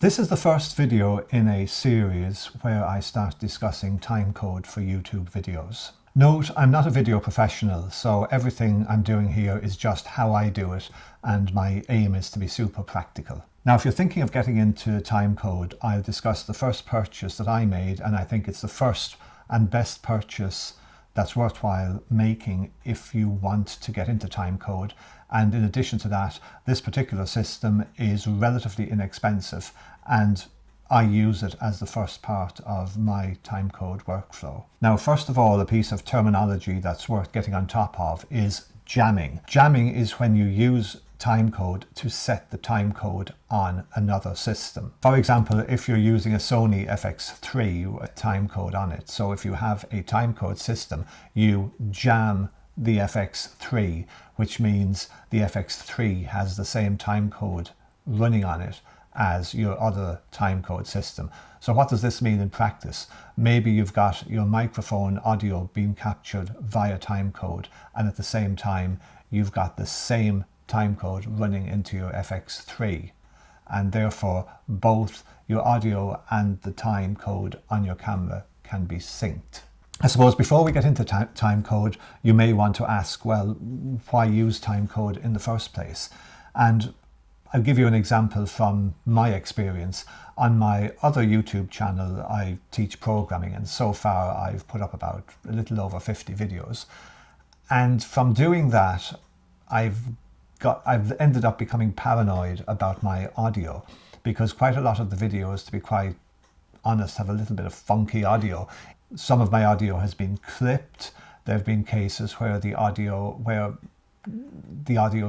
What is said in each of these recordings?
This is the first video in a series where I start discussing timecode for YouTube videos. Note, I'm not a video professional, so everything I'm doing here is just how I do it, and my aim is to be super practical. Now, if you're thinking of getting into timecode, I'll discuss the first purchase that I made, and I think it's the first and best purchase that's worthwhile making if you want to get into timecode. And in addition to that, this particular system is relatively inexpensive, and I use it as the first part of my timecode workflow. Now, first of all, a piece of terminology that's worth getting on top of is jamming. Jamming is when you use timecode to set the timecode on another system. For example, if you're using a Sony FX3 with timecode on it, so if you have a timecode system, you jam the FX3, which means the FX3 has the same timecode running on it as your other timecode system. So what does this mean in practice? Maybe you've got your microphone audio being captured via timecode, and at the same time you've got the same timecode running into your FX3, and therefore both your audio and the timecode on your camera can be synced. I suppose before we get into timecode, you may want to ask, well, why use timecode in the first place? And I'll give you an example from my experience. On my other YouTube channel, I teach programming, and so far I've put up about a little over 50 videos. And from doing that, I've ended up becoming paranoid about my audio, because quite a lot of the videos, to be quite honest, have a little bit of funky audio. Some of my audio has been clipped. There have been cases where the audio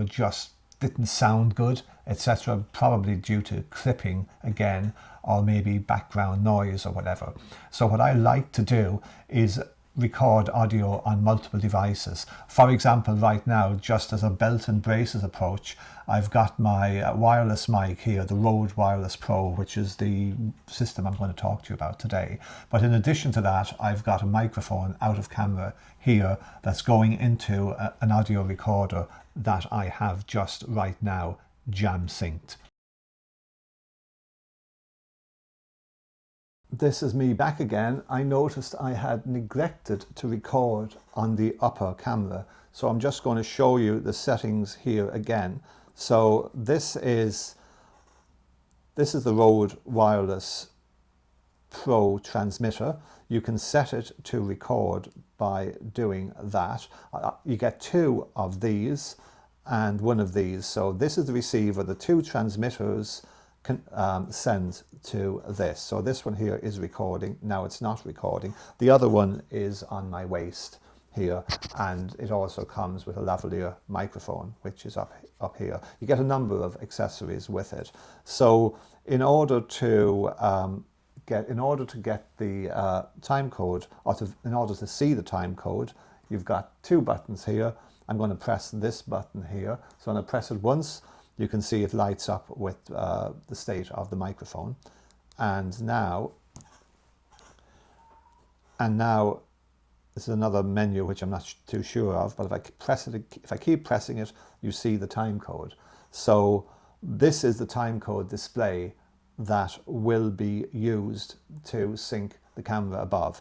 just didn't sound good, etc., probably due to clipping again, or maybe background noise or whatever. So what I like to do is record audio on multiple devices. For example, right now, just as a belt and braces approach, I've got my wireless mic here, the RØDE Wireless Pro, which is the system I'm going to talk to you about today. But in addition to that, I've got a microphone out of camera here that's going into an audio recorder that I have just right now jam synced. This is me back again. I noticed I had neglected to record on the upper camera, so I'm just going to show you the settings here again. So this is the RØDE Wireless Pro transmitter. You can set it to record by doing that. You get two of these and one of these. So this is the receiver. The two transmitters can send to this. So this one here is recording. Now it's not recording. The other one is on my waist here, and it also comes with a lavalier microphone, which is up here. You get a number of accessories with it. So in order to get the time code, or in order to see the time code, you've got two buttons here. I'm going to press this button here. So I'm going to press it once. You can see it lights up with the state of the microphone. And now this is another menu which I'm not too sure of, but if I keep pressing it, you see the time code. So this is the time code display that will be used to sync the camera above.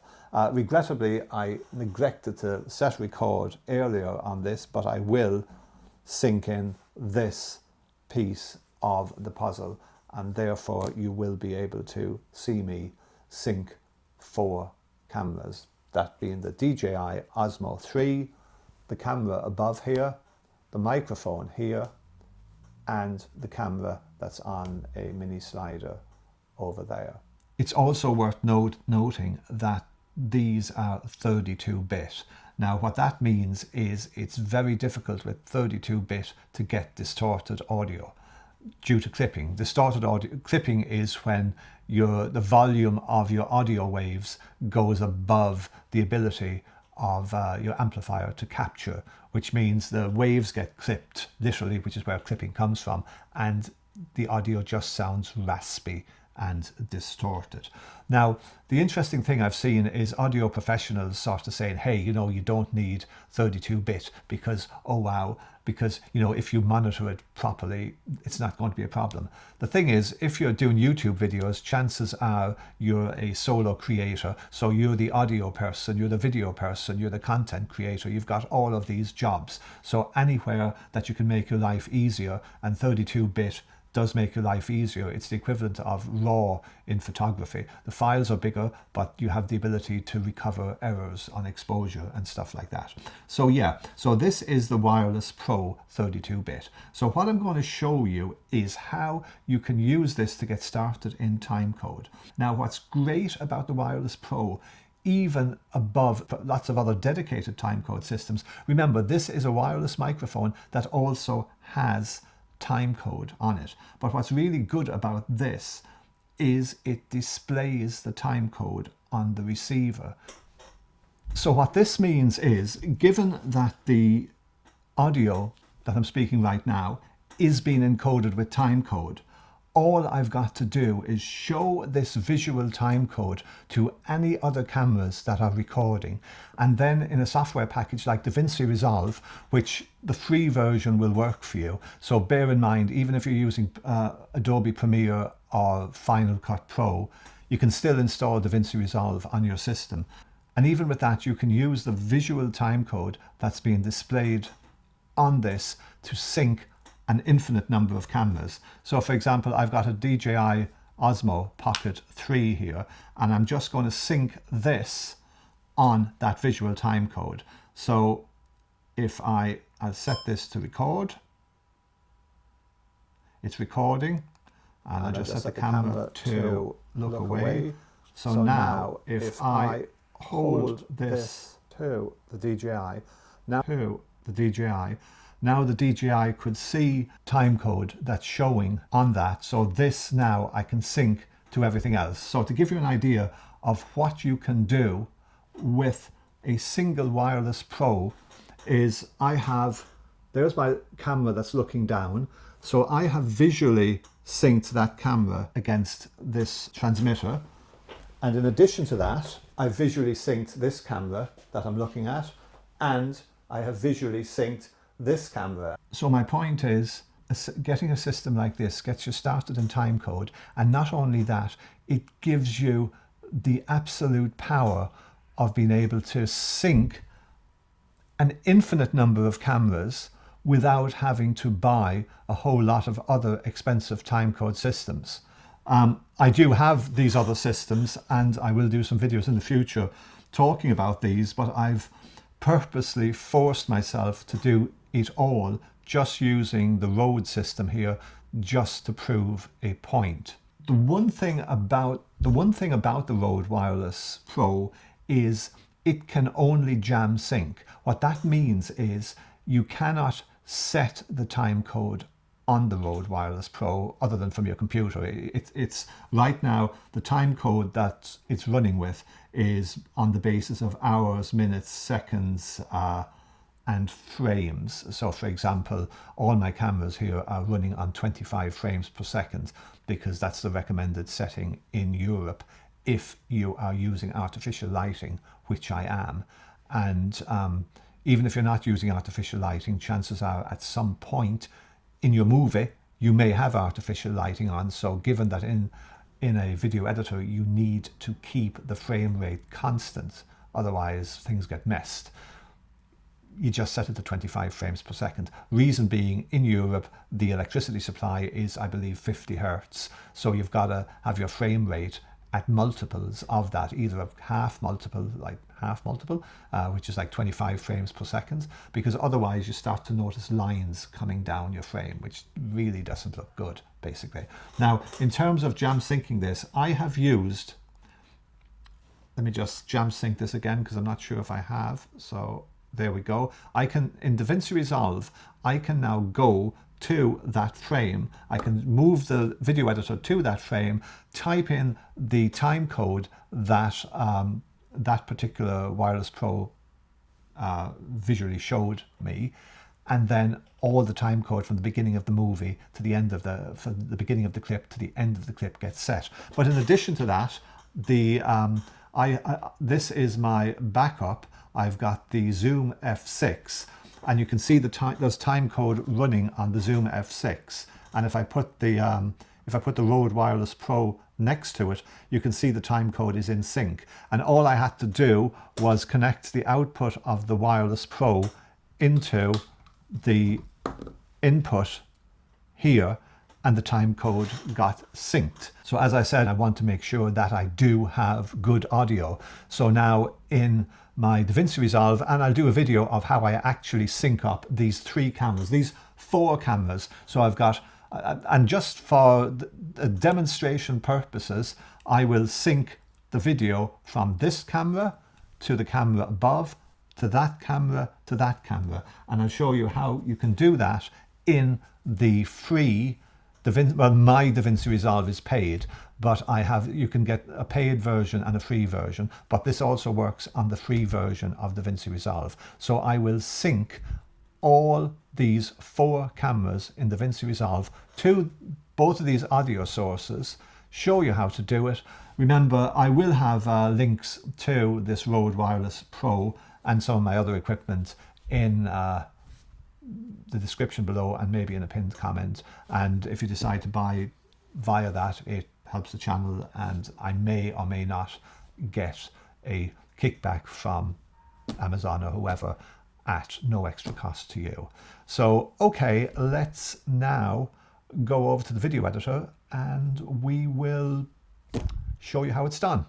Regrettably, I neglected to set record earlier on this, but I will sync in this piece of the puzzle, and therefore you will be able to see me sync 4 cameras, that being the DJI Osmo 3, the camera above here, the microphone here, and the camera that's on a mini slider over there. It's also worth noting that these are 32-bit. Now what that means is it's very difficult with 32-bit to get distorted audio due to clipping. Distorted audio clipping is when the volume of your audio waves goes above the ability of your amplifier to capture, which means the waves get clipped, literally, which is where clipping comes from, and the audio just sounds raspy and distort it. Now, the interesting thing I've seen is audio professionals sort of saying, hey, you know, you don't need 32-bit because, oh wow, because, you know, if you monitor it properly, it's not going to be a problem. The thing is, if you're doing YouTube videos, chances are you're a solo creator. So you're the audio person, you're the video person, you're the content creator. You've got all of these jobs. So anywhere that you can make your life easier, and 32-bit does make your life easier. It's the equivalent of RAW in photography. The files are bigger, but you have the ability to recover errors on exposure and stuff like that. So yeah, so this is the Wireless Pro 32-bit. So what I'm going to show you is how you can use this to get started in Timecode. Now, what's great about the Wireless Pro, even above lots of other dedicated timecode systems, remember, this is a wireless microphone that also has timecode on it. But what's really good about this is it displays the timecode on the receiver. So what this means is, given that the audio that I'm speaking right now is being encoded with timecode, all I've got to do is show this visual timecode to any other cameras that are recording. And then in a software package like DaVinci Resolve, which the free version will work for you. So bear in mind, even if you're using Adobe Premiere or Final Cut Pro, you can still install DaVinci Resolve on your system. And even with that, you can use the visual timecode that's being displayed on this to sync an infinite number of cameras. So for example, I've got a DJI Osmo Pocket 3 here, and I'm just going to sync this on that visual timecode. So if I'll set this to record, it's recording, and I'll just set the camera to look away. So now if I hold this to the DJI, now the DJI could see timecode that's showing on that. So this now I can sync to everything else. So to give you an idea of what you can do with a single Wireless Pro is there's my camera that's looking down. So I have visually synced that camera against this transmitter. And in addition to that, I visually synced this camera that I'm looking at, and I have visually synced this camera. So my point is, getting a system like this gets you started in timecode, and not only that, it gives you the absolute power of being able to sync an infinite number of cameras without having to buy a whole lot of other expensive timecode systems. I do have these other systems, and I will do some videos in the future talking about these, but I've purposely forced myself to do it all just using the RØDE system here, just to prove a point. The one thing about the RØDE Wireless Pro is it can only jam sync. What that means is you cannot set the timecode on the RØDE Wireless Pro other than from your computer. It's right now, the timecode that it's running with is on the basis of hours, minutes, seconds, and frames. So for example, all my cameras here are running on 25 frames per second because that's the recommended setting in Europe if you are using artificial lighting, which I am. And even if you're not using artificial lighting, chances are at some point in your movie you may have artificial lighting on. So given that in a video editor you need to keep the frame rate constant, otherwise things get messed, you just set it to 25 frames per second. Reason being, in Europe, the electricity supply is, I believe, 50 hertz. So you've got to have your frame rate at multiples of that, either a half multiple, which is like 25 frames per second, because otherwise you start to notice lines coming down your frame, which really doesn't look good, basically. Now, in terms of jam syncing this, I have used, let me just jam sync this again, because I'm not sure if I have. So there we go. In DaVinci Resolve, I can now go to that frame. I can move the video editor to that frame, type in the time code that that particular Wireless Pro visually showed me, and then all the time code from the beginning of the movie to the end of from the beginning of the clip to the end of the clip gets set. But in addition to that, this is my backup. I've got the Zoom F6, and you can see there's time code running on the Zoom F6. And if I put the RØDE Wireless Pro next to it, you can see the time code is in sync. And all I had to do was connect the output of the Wireless Pro into the input here, and the time code got synced. So as I said, I want to make sure that I do have good audio. So now in my DaVinci Resolve, and I'll do a video of how I actually sync up these 3 cameras, these 4 cameras. So I've got, and just for the demonstration purposes, I will sync the video from this camera to the camera above, to that camera, to that camera. And I'll show you how you can do that in the free well, my DaVinci Resolve is paid, but you can get a paid version and a free version, but this also works on the free version of DaVinci Resolve. So I will sync all these 4 cameras in DaVinci Resolve to both of these audio sources, show you how to do it. Remember, I will have links to this RØDE Wireless Pro and some of my other equipment in the description below, and maybe in a pinned comment. And if you decide to buy via that, it helps the channel, and I may or may not get a kickback from Amazon or whoever at no extra cost to you. So okay, let's now go over to the video editor and we will show you how it's done.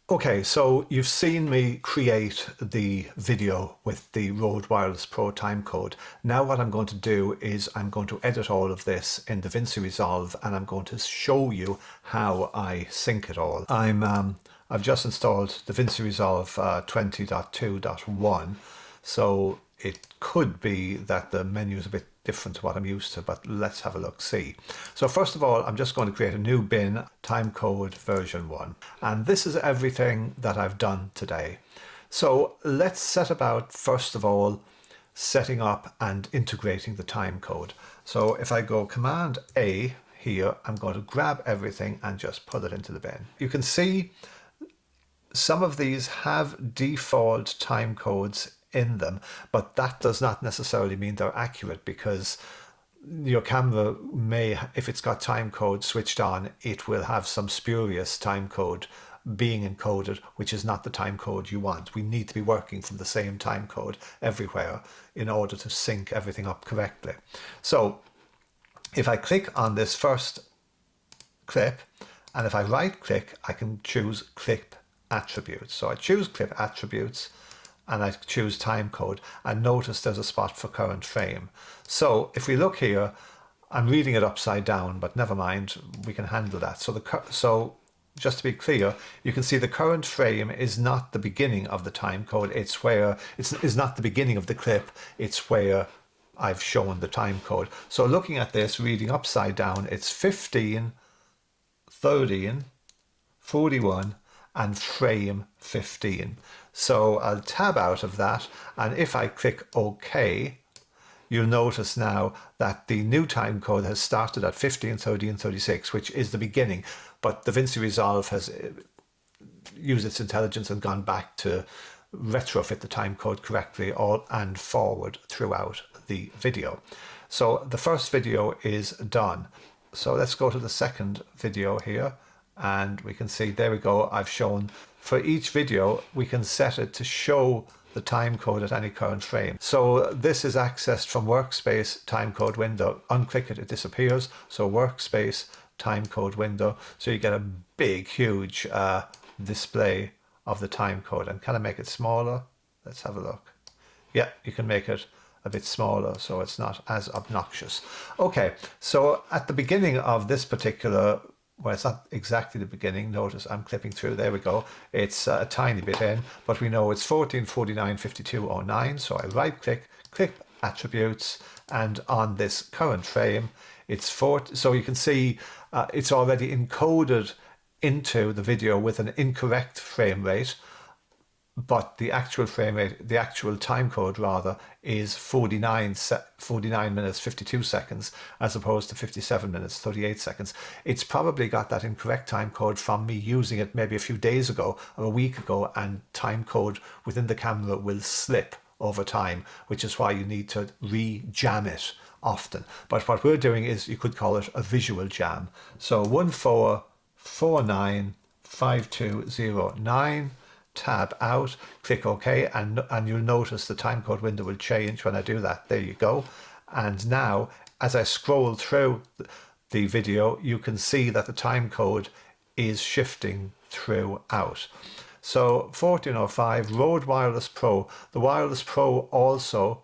Okay, so you've seen me create the video with the RØDE Wireless Pro timecode. Now what I'm going to do is I'm going to edit all of this in DaVinci Resolve, and I'm going to show you how I sync it all. I've just installed DaVinci Resolve 20.2.1, so it could be that the menu is a bit different to what I'm used to, but let's have a look, see. So first of all, I'm just going to create a new bin, timecode version 1. And this is everything that I've done today. So let's set about, first of all, setting up and integrating the timecode. So if I go Command A here, I'm going to grab everything and just put it into the bin. You can see some of these have default timecodes in them, but that does not necessarily mean they're accurate, because your camera may, if it's got timecode switched on, it will have some spurious timecode being encoded, which is not the timecode you want. We need to be working from the same timecode everywhere in order to sync everything up correctly. So if I click on this first clip, and if I right click, I can choose clip attributes. So I choose clip attributes and I choose timecode, and notice there's a spot for current frame. So if we look here, I'm reading it upside down, but never mind, we can handle that. So just to be clear, you can see the current frame is not the beginning of the timecode. It's not the beginning of the clip. It's where I've shown the timecode. So looking at this, reading upside down, it's 15, 13, 41, and frame 15. So I'll tab out of that, and if I click OK, you'll notice now that the new timecode has started at 15, 30, and 36, which is the beginning, but DaVinci Resolve has used its intelligence and gone back to retrofit the timecode correctly and forward throughout the video. So the first video is done. So let's go to the second video here, and we can see, there we go, I've shown for each video, we can set it to show the timecode at any current frame. So this is accessed from workspace timecode window. Unclick it, it disappears. So workspace timecode window. So you get a big, huge display of the timecode. And can I make it smaller? Let's have a look. Yeah, you can make it a bit smaller so it's not as obnoxious. Okay, so at the beginning of this particular, well, it's not exactly the beginning. Notice I'm clipping through. There we go. It's a tiny bit in, but we know it's 14495209. So I right click, clip attributes, and on this current frame, it's 40. So you can see it's already encoded into the video with an incorrect frame rate. but the actual frame rate, the actual time code rather, is 49 minutes 52 seconds as opposed to 57 minutes 38 seconds. It's probably got that incorrect time code from me using it maybe a few days ago or a week ago, and time code within the camera will slip over time, which is why you need to re-jam it often. But what we're doing is, you could call it a visual jam. So 14495209, tab out, click OK, and you'll notice the timecode window will change when I do that. There you go. And now, as I scroll through the video, you can see that the timecode is shifting throughout. So 1405, RØDE Wireless Pro. The Wireless Pro also,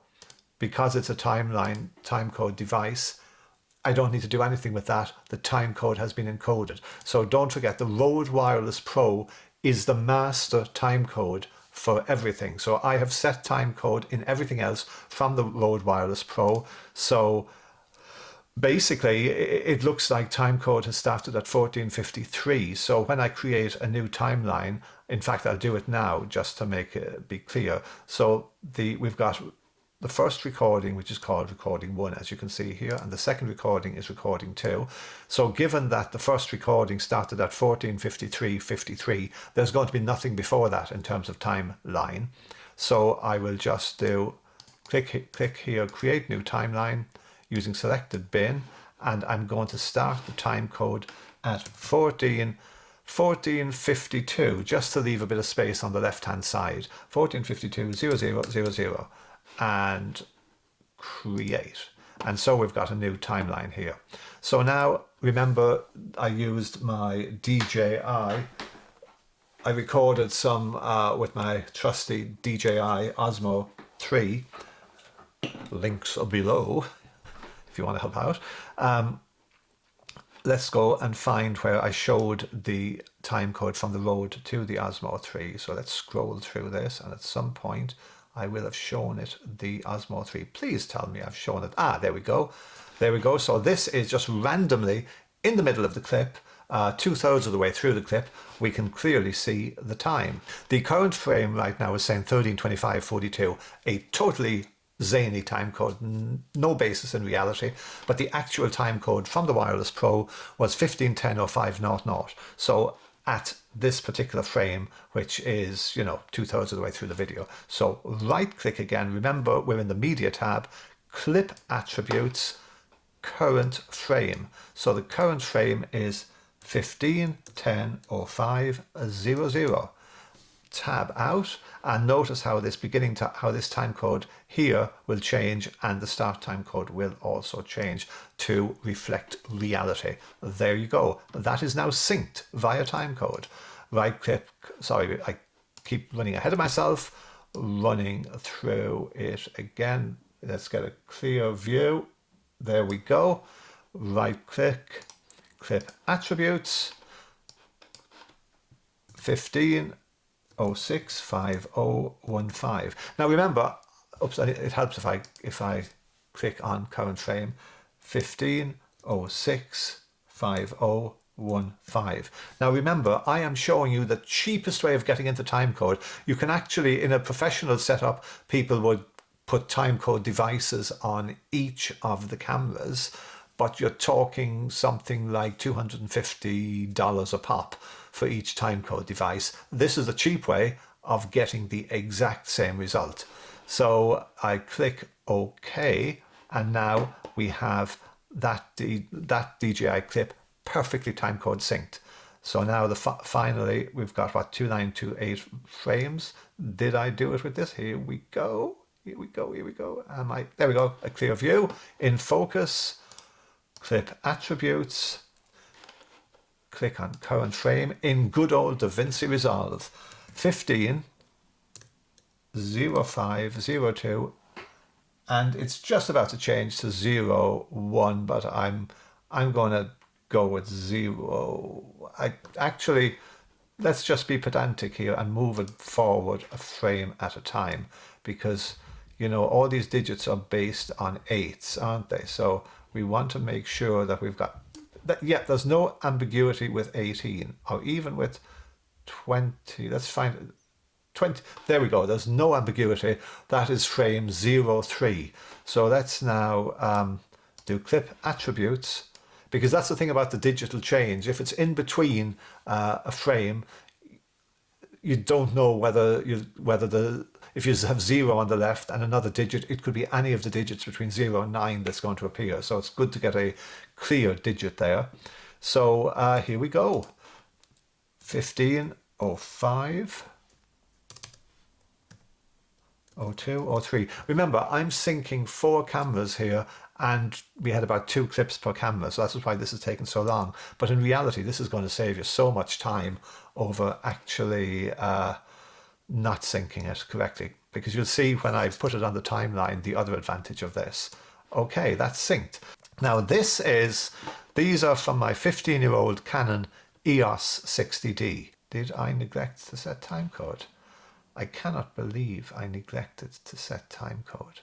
because it's a timecode device, I don't need to do anything with that. The timecode has been encoded. So don't forget, the RØDE Wireless Pro is the master timecode for everything. So I have set timecode in everything else from the RØDE Wireless Pro. So basically, it looks like timecode has started at 1453. So when I create a new timeline, in fact, I'll do it now just to make it be clear. So we've got the first recording, which is called recording 1, as you can see here, and the second recording is recording 2. So given that the first recording started at 1453.53, there's going to be nothing before that in terms of timeline. So I will just do click here, create new timeline, using selected bin, and I'm going to start the time code at 1452, just to leave a bit of space on the left hand side. 1452.0000, and create. And so we've got a new timeline here. So now, remember, I used my DJI. I recorded some with my trusty DJI Osmo 3. Links are below if you want to help out. Let's go and find where I showed the time code from the RØDE to the Osmo 3. So let's scroll through this, and at some point I will have shown it, the Osmo 3. Please tell me I've shown it. Ah, there we go. There we go. So this is just randomly in the middle of the clip. 2/3 of the way through the clip, we can clearly see the time. The current frame right now is saying 13:25:42, a totally zany time code, no basis in reality, but the actual time code from the Wireless Pro was 15:10:05:00. So at this particular frame, which is, 2/3 of the way through the video. So right click again, remember we're in the media tab, clip attributes, current frame. So the current frame is 15:10:05:00. Tab out, and notice how this time code here will change, and the start time code will also change to reflect reality. There you go. That is now synced via time code. Right click, sorry, I keep running ahead of myself, running through it again. Let's get a clear view. There we go. Right click, clip attributes, 15:06:50:15. Now remember, oops, it helps if I click on current frame, 15:06:50:15. Now remember, I am showing you the cheapest way of getting into timecode. You can actually, in a professional setup, people would put timecode devices on each of the cameras, but you're talking something like $250 a pop for each timecode device. This is a cheap way of getting the exact same result. So I click OK, and now we have that DJI clip perfectly timecode synced. So now finally we've got 2928 frames. Did I do it with this? Here we go. Here we go. There we go. A clear view in focus. Clip attributes, click on current frame in good old DaVinci Resolve, 15:05:02, and it's just about to change to 01, but I'm going to go with 0. Let's just be pedantic here and move it forward a frame at a time, because all these digits are based on 8s, aren't they? So we want to make sure that we've got that. Yeah, there's no ambiguity with 18 or even with 20. Let's find 20, there we go, there's no ambiguity. That is frame 03. So let's now do clip attributes, because that's the thing about the digital change. If it's in between a frame, you don't know whether if you have 0 on the left and another digit, it could be any of the digits between 0 and 9 that's going to appear. So it's good to get a clear digit there. So here we go. 15:05, 02, 03. Remember, I'm syncing 4 cameras here, and we had about 2 clips per camera, so that's why this is taking so long. But in reality, this is going to save you so much time over actually not syncing it correctly, because you'll see when I put it on the timeline the other advantage of this. Okay, that's synced. Now these are from my 15-year-old Canon EOS 60D. Did I neglect to set timecode? I cannot believe I neglected to set timecode.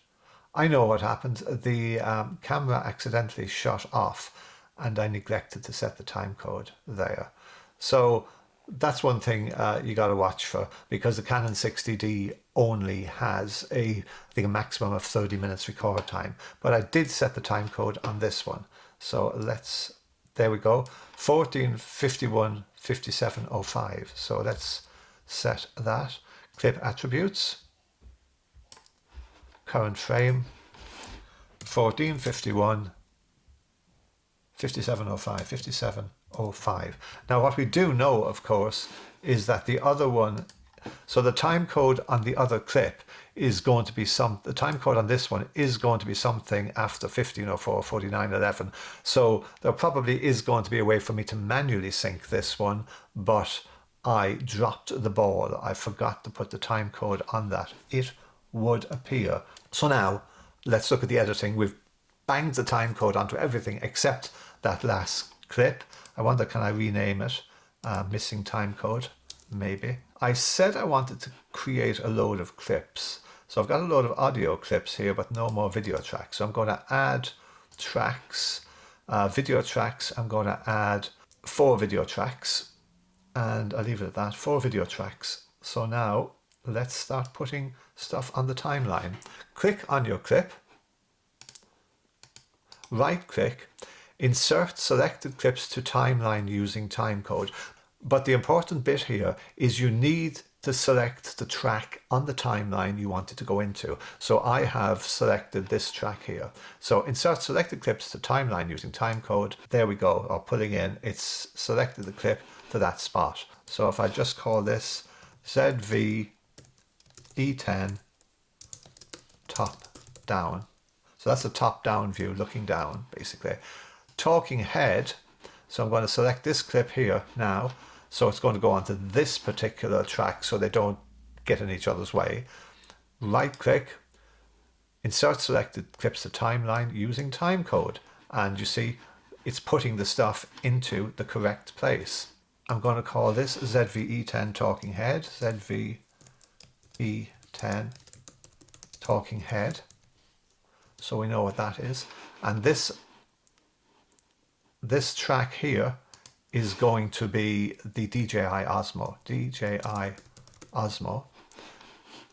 I know what happened. The camera accidentally shut off and I neglected to set the timecode there. So that's one thing you got to watch for, because the Canon 60D only has I think a maximum of 30 minutes record time. But I did set the timecode on this one. So there we go, 14:51:57:05. So let's set that. Clip attributes, current frame, 14:51:57:05. Now what we do know, of course, is that the other one, so the time code on the other clip is going to be the time code on this one is going to be something after 15:04, 49:11. So there probably is going to be a way for me to manually sync this one, but I dropped the ball. I forgot to put the time code on that. It would appear. So now let's look at the editing. We've banged the time code onto everything except that last clip. I wonder, can I rename it? Missing time code, maybe. I said I wanted to create a load of clips. So I've got a load of audio clips here, but no more video tracks. So I'm going to add tracks, video tracks. I'm going to add 4 video tracks. And I'll leave it at that, 4 video tracks. So now let's start putting stuff on the timeline. Click on your clip, right click, insert selected clips to timeline using timecode. But the important bit here is you need to select the track on the timeline you want it to go into. So I have selected this track here. So insert selected clips to timeline using timecode. There we go, or pulling in, it's selected the clip to that spot. So if I just call this ZV E10 top down. So that's a top down view looking down basically. Talking head, so I'm going to select this clip here now. So it's going to go onto this particular track so they don't get in each other's way. Right click, insert selected clips to timeline using timecode. And you see it's putting the stuff into the correct place. I'm going to call this ZVE10 talking head, ZVE10 talking head. So we know what that is. And this track here is going to be the DJI Osmo,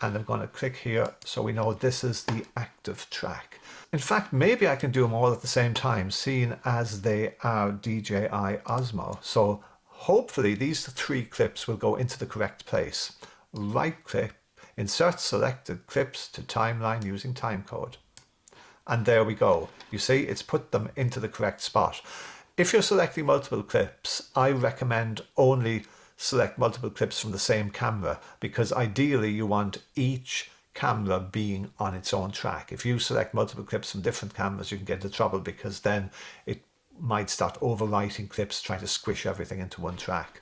and I'm going to click here so we know this is the active track. In fact, maybe I can do them all at the same time, seeing as they are DJI Osmo. So hopefully these 3 clips will go into the correct place. Right click, insert selected clips to timeline using timecode. And there we go. You see, it's put them into the correct spot. If you're selecting multiple clips, I recommend only select multiple clips from the same camera, because ideally you want each camera being on its own track. If you select multiple clips from different cameras, you can get into trouble, because then it might start overwriting clips, trying to squish everything into one track.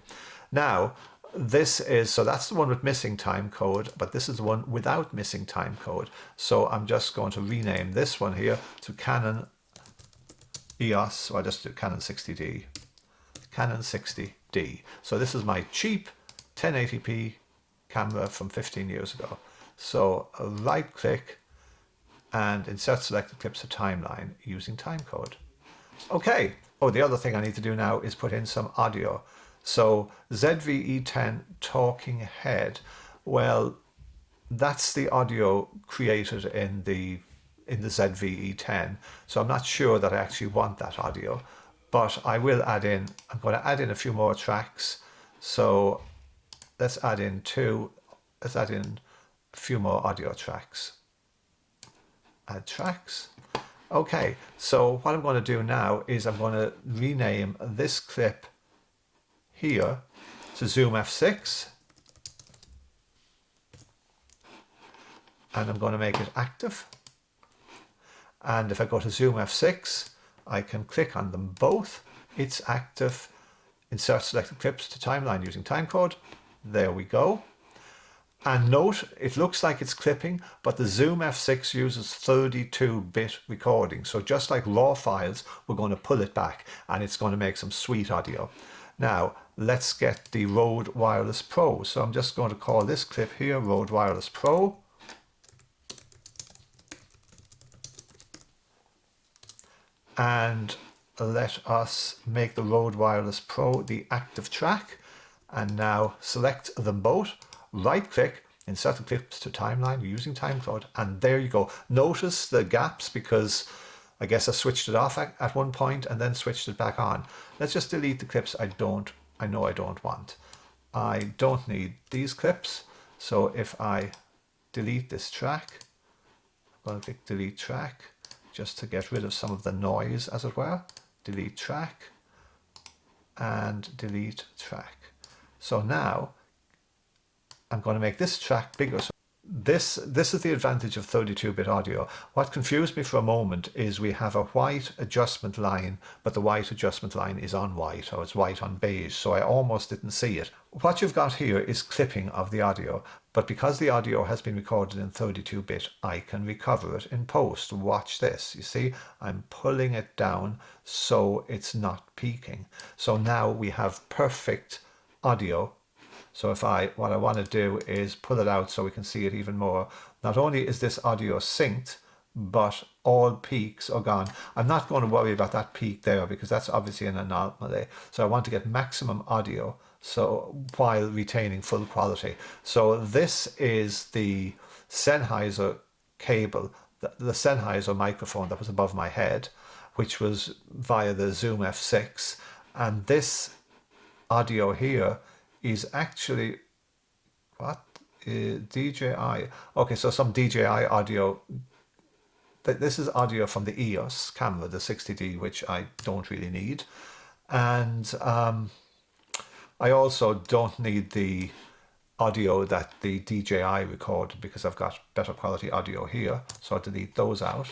Now, so that's the one with missing time code, but this is the one without missing time code. So I'm just going to rename this one here to Canon EOS, so I just do Canon 60D. Canon 60D. So this is my cheap 1080p camera from 15 years ago. So right click and insert selected clips to timeline using timecode. Okay. Oh, the other thing I need to do now is put in some audio. So ZVE10 talking head. Well, that's the audio created in the ZVE10. So I'm not sure that I actually want that audio, but I will add in, I'm going to add in a few more tracks. So let's add in a few more audio tracks. Add tracks. Okay, so what I'm going to do now is I'm going to rename this clip here to Zoom F6. And I'm going to make it active. And if I go to Zoom F6, I can click on them both. It's active. Insert selected clips to timeline using timecode. There we go. And note, it looks like it's clipping, but the Zoom F6 uses 32-bit recording. So just like raw files, we're going to pull it back and it's going to make some sweet audio. Now, let's get the RØDE Wireless Pro. So I'm just going to call this clip here RØDE Wireless Pro. And let us make the RØDE Wireless Pro the active track. And now select them both. Right click, insert the clips to timeline using timecode, and there you go. Notice the gaps because I guess I switched it off at one point and then switched it back on. Let's just delete the clips I know I don't want. I don't need these clips. So if I delete this track, I'm going to click delete track just to get rid of some of the noise, as it were. Delete track and delete track. So now I'm going to make this track bigger. So this is the advantage of 32-bit audio. What confused me for a moment is we have a white adjustment line, but the white adjustment line is on white, or it's white on beige, so I almost didn't see it. What you've got here is clipping of the audio, but because the audio has been recorded in 32-bit, I can recover it in post. Watch this. You see, I'm pulling it down so it's not peaking. So now we have perfect audio. So what I want to do is pull it out so we can see it even more. Not only is this audio synced, but all peaks are gone. I'm not going to worry about that peak there because that's obviously an anomaly. So I want to get maximum audio while retaining full quality. So this is the Sennheiser cable, the Sennheiser microphone that was above my head, which was via the Zoom F6. And this audio here is actually DJI. Okay, so some DJI audio. This is audio from the EOS camera, the 60D, which I don't really need. And I also don't need the audio that the DJI recorded because I've got better quality audio here. So I'll delete those out.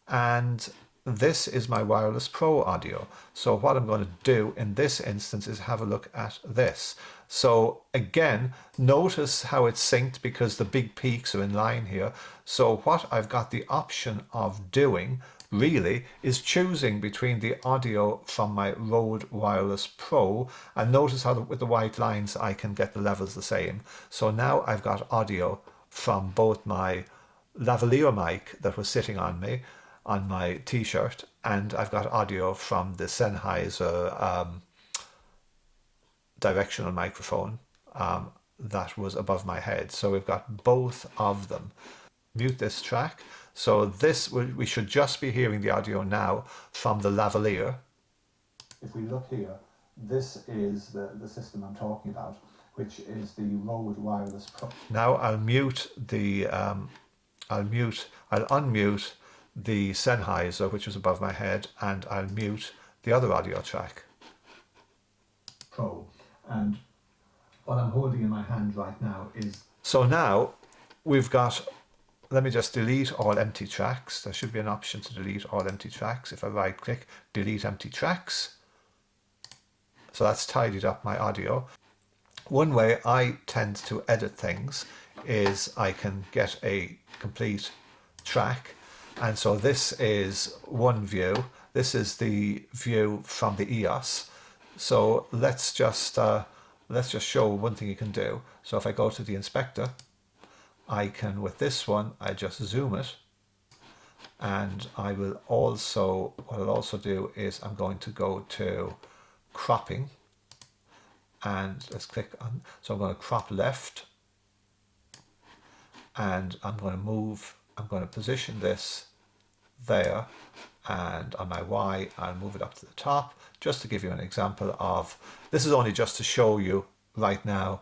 And this is my Wireless Pro audio. So what I'm going to do in this instance is have a look at this. So again, notice how it's synced because the big peaks are in line here. So what I've got the option of doing really is choosing between the audio from my RØDE Wireless Pro, and notice how with the white lines I can get the levels the same. So now I've got audio from both my lavalier mic that was sitting on me on my t-shirt, and I've got audio from the Sennheiser directional microphone that was above my head. So we've got both of them. Mute this track. So we should just be hearing the audio now from the lavalier. If we look here, this is the system I'm talking about, which is the RØDE Wireless Pro. Now I'll unmute the Sennheiser, which was above my head, and I'll mute the other audio track. Pro. And what I'm holding in my hand right now is... So now we've got... Let me just delete all empty tracks. There should be an option to delete all empty tracks. If I right click, delete empty tracks. So that's tidied up my audio. One way I tend to edit things is I can get a complete track. And so this is one view. This is the view from the EOS. So let's just show one thing you can do. So if I go to the inspector, I can, with this one, I just zoom it. And what I'll also do is I'm going to go to cropping. And let's click on, so I'm going to crop left and I'm going to position this there, and on my Y I'll move it up to the top, just to give you an example of, this is only just to show you right now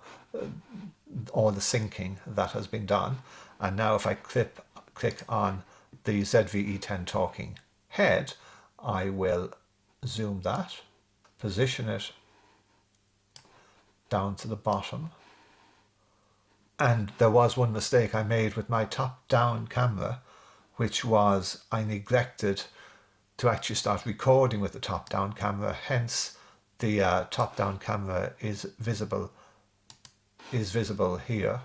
all the syncing that has been done. And now if I click on the ZVE10 talking head, I will zoom that, position it down to the bottom. And there was one mistake I made with my top-down camera, which was I neglected to actually start recording with the top-down camera. Hence, the top-down camera is visible here.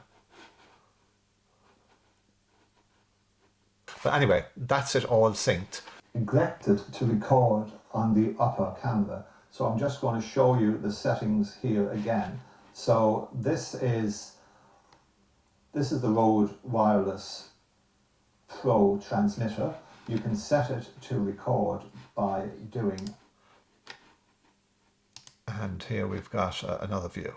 But anyway, that's it all synced. Neglected to record on the upper camera, so I'm just going to show you the settings here again. So this is the RØDE Wireless Pro transmitter. You can set it to record by doing, and here we've got another view.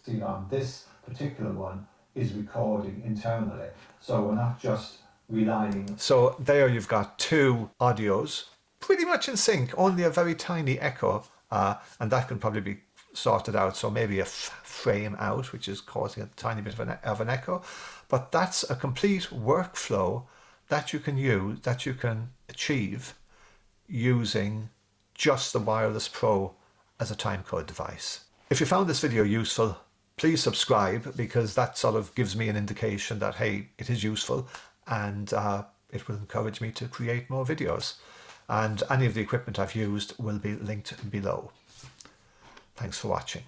See, on this particular one is recording internally, so we're not just relying. So there you've got two audios pretty much in sync, only a very tiny echo, and that can probably be sorted out, so maybe a frame out, which is causing a tiny bit of an echo. But that's a complete workflow that you can use, that you can achieve using just the Wireless Pro as a timecode device. If you found this video useful, please subscribe, because that sort of gives me an indication that, hey, it is useful, and it will encourage me to create more videos. And any of the equipment I've used will be linked below. Thanks for watching.